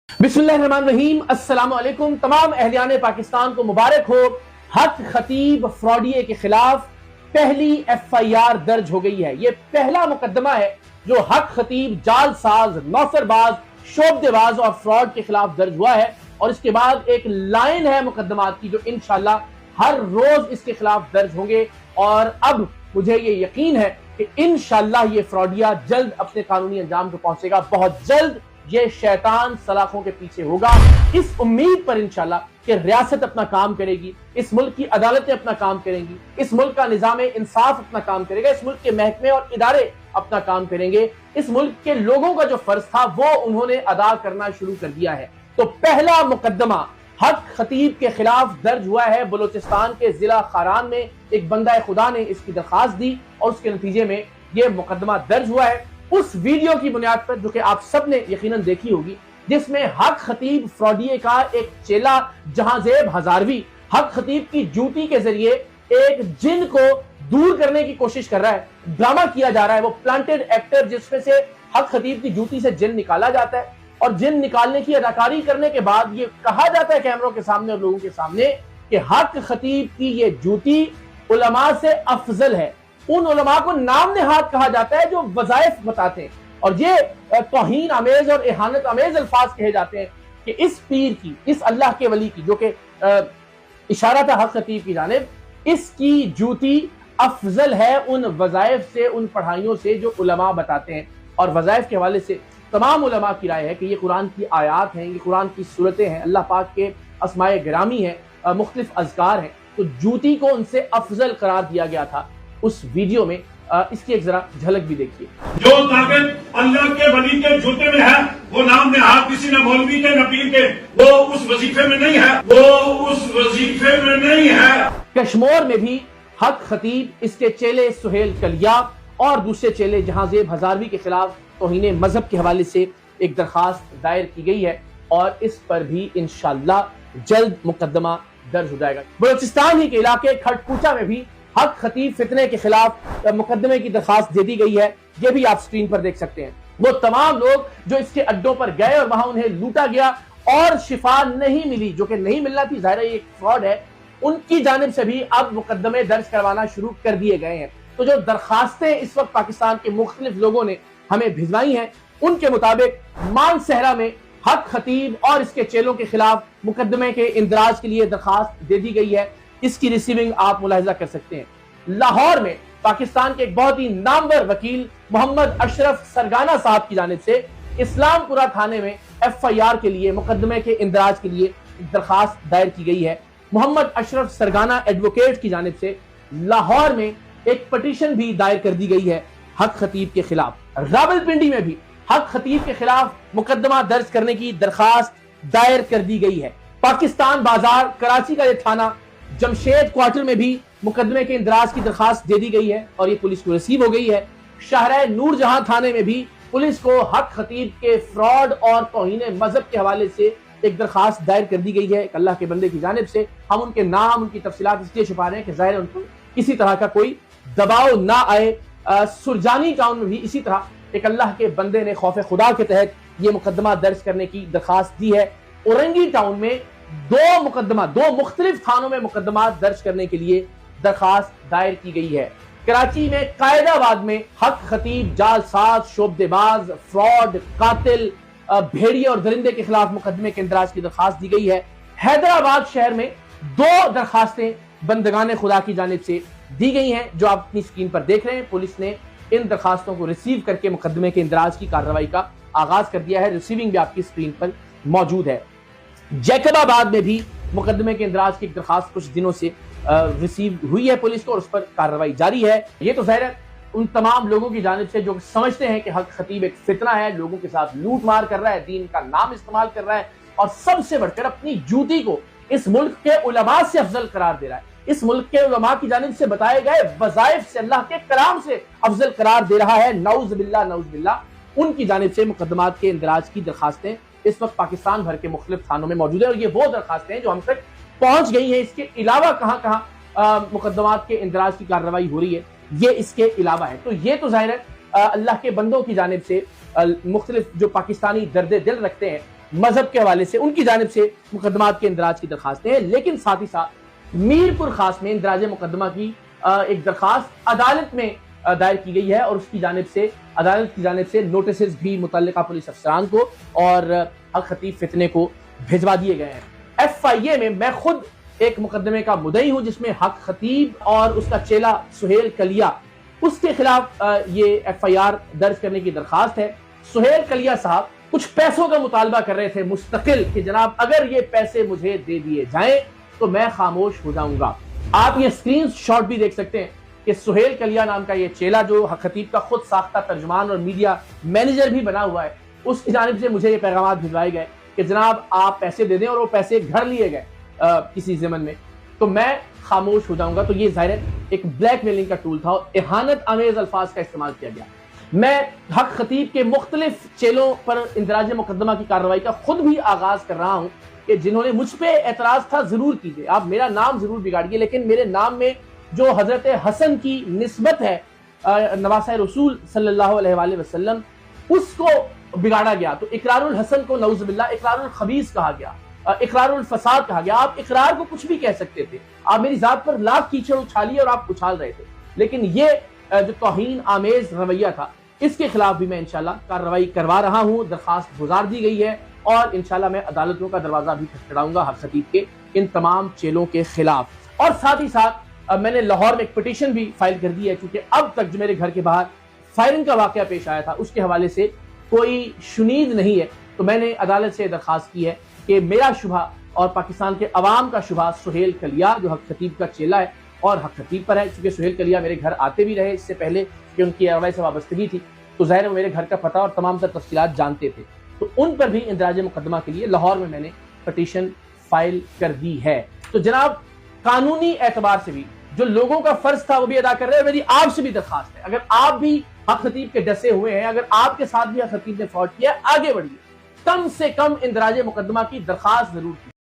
बिस्मिल्लाहिर्रहमानिर्रहीम। अस्सलाम वालेकुम। तमाम अहलियान पाकिस्तान को मुबारक हो। हक खतीब फ्रॉडिये के खिलाफ पहली FIR दर्ज हो गई है। ये पहला मुकदमा है जो हक खतीब जालसाज, नौसरबाज, शोबदेबाज और फ्रॉड के खिलाफ दर्ज हुआ है। और इसके बाद एक लाइन है मुकदमात की जो इंशाल्लाह हर रोज इसके खिलाफ दर्ज होंगे। और अब मुझे ये यकीन है कि इंशाल्लाह ये फ्रॉडिया जल्द अपने कानूनी अंजाम को पहुंचेगा। बहुत जल्द ये शैतान सलाखों के पीछे होगा। इस उम्मीद पर इंशाल्लाह कि रियासत अपना काम करेगी, इस मुल्क की अदालतें अपना काम करेंगी, इस मुल्क का निजाम इंसाफ अपना काम करेगा, इस मुल्क के महकमे और इदारे अपना काम करेंगे। इस मुल्क के लोगों का जो फर्ज था वो उन्होंने अदा करना शुरू कर दिया है। तो पहला मुकदमा हक खतीब के खिलाफ दर्ज हुआ है। बलूचिस्तान के जिला खारान में एक बंदा खुदा ने इसकी दरखास्त दी और उसके नतीजे में यह मुकदमा दर्ज हुआ है। उस वीडियो की बुनियाद पर जो कि आप सब ने यकीनन देखी होगी, जिसमें हक खतीब फ्रॉडिये का एक चेला जहांजेब हजारवी हक खतीब की जूती के जरिए एक जिन को दूर करने की कोशिश कर रहा है। ड्रामा किया जा रहा है, वो प्लांटेड एक्टर जिसमें से हक खतीब की जूती से जिन निकाला जाता है और जिन निकालने की अदाकारी करने के बाद ये कहा जाता है कैमरों के सामने और लोगों के सामने कि हक खतीब की ये जूती उलमा से अफजल है। उन उलमा को नाम नेहाद कहा जाता है जो वज़ाइफ बताते हैं, और ये तौहीन अमेज और इहानत अमेज अल्फाज कहे जाते हैं कि इस पीर की, इस अल्लाह के वली की, जो कि इशारा था हक खतीब की जानिब, इसकी जूती अफजल है उन वज़ाइफ से, उन पढ़ाइयों से जो उलमा बताते हैं। और वज़ाइफ के हवाले से तमाम उलमा की राय है कि ये कुरान की आयात हैं, ये कुरान की सूरतें हैं, अल्लाह पाक के अस्माए गिरामी हैं, मुख्तलिफ अज़कार हैं। तो जूती को उनसे अफजल करार दिया गया था। उस वीडियो में इसकी एक जरा झलक भी देखिए। जो ताकत अल्लाह के वली के जूते में है वो नाम नेहाद किसी न मौलवी के न पीर के, वो उस वजीफे में नहीं है, वो उस वजीफे में नहीं है। कश्मीर में भी हक खतीब, इसके चेले सुहेल कलिया और दूसरे चेले जहांजेब हजारवी के खिलाफ तौहीन मजहब के हवाले से एक दरखास्त दायर की गई है और इस पर भी इंशाअल्लाह जल्द मुकदमा दर्ज हो जाएगा। बलूचिस्तान ही के इलाके खटकूचा में भी हक खतीब फितने के खिलाफ मुकदमे की दरखास्त दे दी गई है। ये भी आप स्क्रीन पर देख सकते हैं। वो तमाम लोग जो इसके अड्डों पर गए और वहां उन्हें लूटा गया और शिफा नहीं मिली, जो कि नहीं मिलना थी, जाहिर है ये एक फ्रॉड है, उनकी जानिब से भी अब मुकदमे दर्ज करवाना शुरू कर दिए गए हैं। तो जो दरखास्तें इस वक्त पाकिस्तान के मुख्तलिफ लोगों ने हमें भिजवाई हैं, उनके मुताबिक मानसहरा में हक खतीब और इसके चेलों के खिलाफ मुकदमे के इंदराज के लिए दरखास्त दे दी गई है। इसकी रिसीविंग आप मुलाहिजा कर सकते हैं। लाहौर में पाकिस्तान के एक बहुत ही नामवर वकील मोहम्मद अशरफ सरगाना साहब की जानिब से इस्लामपुरा थाने में FIR के लिए, मुकदमे के इंदराज के लिए दरखास्त दायर की गई है। मोहम्मद अशरफ सरगाना एडवोकेट की जानिब से लाहौर में एक पटिशन भी दायर कर दी गई है हक खतीब के खिलाफ। रावलपिंडी में भी हक खतीब के खिलाफ मुकदमा दर्ज करने की दरखास्त दायर कर दी गई है। पाकिस्तान बाजार कराची का यह थाना जमशेद क्वार्टर में भी मुकदमे के इंदराज की दरखास्त दे दी गई है और ये पुलिस को रिसीव हो गई है। शाहराह नूरजहां थाने में भी पुलिस को हक खतीब के फ्रॉड और तौहीन मजहब के हवाले से एक दरखास्त दायर कर दी गई है एक अल्लाह के बंदे की जानिब से। हम उनके नाम, उनकी तफसीलात इसलिए छुपा रहे हैं कि जाहिर है उनको किसी तरह का कोई दबाव ना आए। सुरजानी टाउन में भी इसी तरह एक अल्लाह के बंदे ने खौफ खुदा के तहत ये मुकदमा दर्ज करने की दरखास्त दी है। औरंगी टाउन में दो मुख्तलिफ थानों में मुकदमा दर्ज करने के लिए दरखास्त दायर की गई है। कराची में कायदाबाद में हक खतीब, जालसाज, शोबदेबाज, फ्रॉड, कातिल, भेड़िए और दरिंदे के खिलाफ मुकदमे के इंदराज की दरखास्त दी गई है। हैदराबाद शहर में 2 दरखास्तें बंदगाने खुदा की जानिब से दी गई हैं जो आप अपनी स्क्रीन पर देख रहे हैं। पुलिस ने इन दरखास्तों को रिसीव करके मुकदमे के इंदराज की कार्रवाई का आगाज कर दिया है। रिसीविंग भी आपकी स्क्रीन पर मौजूद है। जैकबाबाद में भी मुकदमे के इंदराज की दरखास्त कुछ दिनों से रिसीव हुई है पुलिस को और उस पर कार्रवाई जारी है। ये तो जाहिर है उन तमाम लोगों की जानिब से जो समझते हैं कि हक खतीब एक फितना है, लोगों के साथ लूट मार कर रहा है, दीन का नाम इस्तेमाल कर रहा है और सबसे बढ़कर अपनी जूती को इस मुल्क के उलमा से अफजल करार दे रहा है। इस मुल्क के उलमा की जानिब से बताए गए वज़ाइफ से, अल्लाह के कलाम से अफजल करार दे रहा है। नऊज़ बिल्लाह उनकी जानिब से मुकदमात के इंदराज की दरखास्तें इस वक्त पाकिस्तान भर के मुख्तलिफ थानों में मौजूद है और ये वो दरखास्तें हैं जो हम तक पहुंच गई हैं। इसके अलावा कहां कहां मुकदमात के इंदराज की कार्रवाई हो रही है, ये इसके अलावा है। तो ये तो जाहिर है अल्लाह के बंदों की जानिब से मुख्तलिफ जो पाकिस्तानी दर्द दिल रखते हैं مذہب کے حوالے سے ان کی جانب سے مقدمات کے اندراج کی درخواستیں ہیں، لیکن ساتھ ہی ساتھ میرپور خاص میں اندراج مقدمہ کی ایک درخواست عدالت میں دائر کی گئی ہے، اور اس کی جانب سے عدالت کی جانب سے نوٹسز بھی متعلقہ پولیس افسران کو اور حق خطیب فتنے کو بھیجوا دیے گئے ہیں۔ FIA میں میں خود ایک مقدمے کا مدعی ہوں جس میں حق خطیب اور اس کا چیلا سہیل کلیا، اس کے خلاف یہ FIR درج کرنے کی درخواست ہے۔ سہیل کلیا صاحب کچھ پیسوں کا مطالبہ کر رہے تھے مستقل کہ جناب اگر یہ پیسے مجھے دے دیے جائیں تو میں خاموش ہو جاؤں گا۔ آپ یہ اسکرین شاٹ بھی دیکھ سکتے ہیں کہ سہیل کلیا نام کا یہ چیلا جو حق خطیب کا خود ساختہ ترجمان اور میڈیا مینیجر بھی بنا ہوا ہے، اس کی جانب سے مجھے یہ پیغامات بھجوائے گئے کہ جناب آپ پیسے دے دیں، اور وہ پیسے گھر لیے گئے کسی ضمن میں، تو میں خاموش ہو جاؤں گا۔ تو یہ ظاہر ہے ایک بلیک میلنگ کا ٹول تھا اور اہانت آمیز الفاظ کا استعمال کیا گیا۔ میں حق خطیب کے مختلف چیلوں پر اندراج مقدمہ کی کارروائی کا خود بھی آغاز کر رہا ہوں کہ جنہوں نے مجھ پہ اعتراض تھا ضرور کیجئے، آپ میرا نام ضرور بگاڑیے، لیکن میرے نام میں جو حضرت حسن کی نسبت ہے نواسہ رسول صلی اللہ علیہ وآلہ وسلم، اس کو بگاڑا گیا۔ تو اقرار الحسن کو نعوذ باللہ اقرار الخبیث کہا گیا، اقرار الفساد کہا گیا۔ آپ اقرار کو کچھ بھی کہہ سکتے تھے، آپ میری ذات پر لاکھ کیچڑ اچھالیے اور آپ اچھال رہے تھے، لیکن یہ جو توہین آمیز رویہ تھا اس کے خلاف بھی میں انشاءاللہ کارروائی کروا رہا ہوں۔ درخواست گزار دی گئی ہے اور انشاءاللہ میں عدالتوں کا دروازہ بھی کھٹکھٹاؤں گا حق خطیب کے ان تمام چیلوں کے خلاف۔ اور ساتھ ہی ساتھ میں نے لاہور میں ایک پٹیشن بھی فائل کر دی ہے، کیونکہ اب تک جو میرے گھر کے باہر فائرنگ کا واقعہ پیش آیا تھا اس کے حوالے سے کوئی شنید نہیں ہے، تو میں نے عدالت سے درخواست کی ہے کہ میرا شبہ اور پاکستان کے عوام کا شبہ سہیل کلیا جو حق خطیب کا چیلا ہے اور حق خطیب پر ہے، چونکہ سہیل کلیا میرے گھر آتے بھی رہے اس سے پہلے کہ ان کی عروائی سے وابستگی تھی، تو ظاہر ہے وہ میرے گھر کا پتہ اور تمام تر تفصیلات جانتے تھے، تو ان پر بھی اندراج مقدمہ کے لیے لاہور میں نے پٹیشن فائل کر دی ہے۔ تو جناب قانونی اعتبار سے بھی جو لوگوں کا فرض تھا وہ بھی ادا کر رہے ہیں، میری آپ سے بھی درخواست ہے اگر آپ بھی حق خطیب کے ڈسے ہوئے ہیں، اگر آپ کے ساتھ بھی حق خطیب نے فراڈ کیا، آگے بڑھیے، کم سے کم اندراج مقدمہ کی درخواست ضرور کی۔